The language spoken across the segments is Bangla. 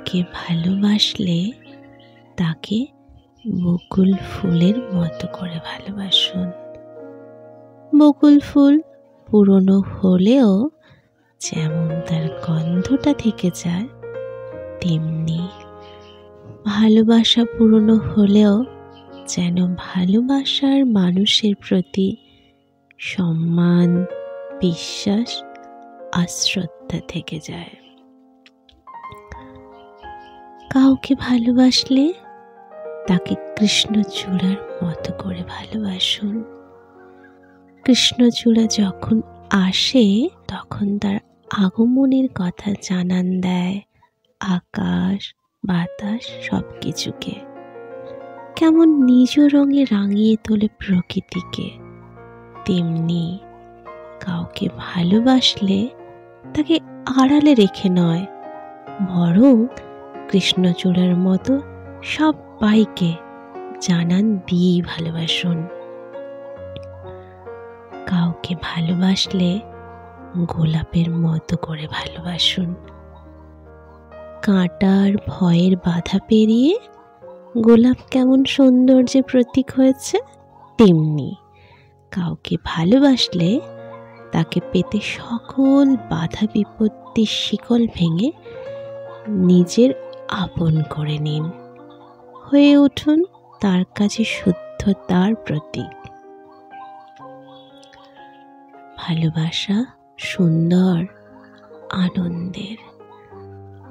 কাউকে ভালোবাসলে তাকে বকুল ফুলের মতো করে ভালোবাসুন। বকুল ফুল পুরনো হলেও যেমন তার গন্ধটা থেকে যায়, তেমনি ভালোবাসা পুরনো হলেও যেন ভালোবাসার মানুষের প্রতি সম্মান, বিশ্বাস আর শ্রদ্ধা থেকে যায়। কাউকে ভালোবাসলে তাকে কৃষ্ণচূড়ার মতো করে ভালোবাসুন। কৃষ্ণচূড়া যখন আসে তখন তার আগমনের কথা জানান দেয় আকাশ, বাতাস সব কিছুকে। কেমন নিজ রঙে রাঙিয়ে তোলে প্রকৃতিকে, তেমনি কাউকে ভালোবাসলে তাকে আড়ালে রেখে নয়, বরং কৃষ্ণচূড়ার মতো সবাইকে জানান দিয়েই ভালোবাসুন। কাউকে ভালোবাসলে গোলাপের মতো করে ভালোবাসুন। কাঁটার ভয়ের বাধা পেরিয়ে গোলাপ কেমন সৌন্দর্যের প্রতীক হয়েছে, তেমনি কাউকে ভালোবাসলে তাকে পেতে সকল বাধা বিপত্তির শিকল ভেঙে নিজের আপন করে নিন। হয়ে উঠুন তার কাছে শুদ্ধতার প্রতীক। ভালোবাসা সুন্দর, আনন্দের,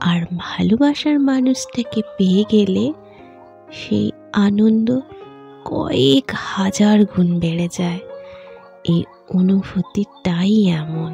আর ভালোবাসার মানুষটাকে পেয়ে গেলে সেই আনন্দ কয়েক হাজার গুণ বেড়ে যায়। এই অনুভূতিটাই এমন।